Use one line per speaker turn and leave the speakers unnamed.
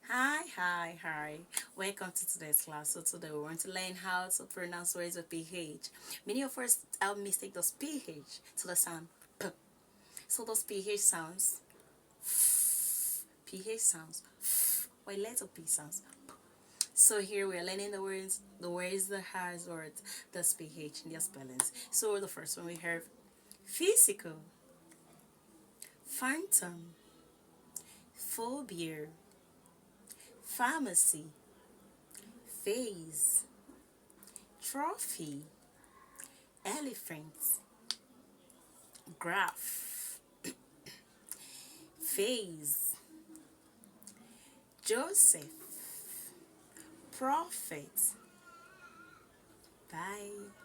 Hi. Welcome to today's class. So today we want to learn how to pronounce words with PH. Many of us mistake those PH to the sound P. So those PH sounds, PH sounds, while letter P sounds. So here we are learning the words that has words, the PH in their spellings. So the first one we have physical, phantom, phobia, pharmacy, phase, trophy, elephant, graph, phase, Joseph, prophet. Bye.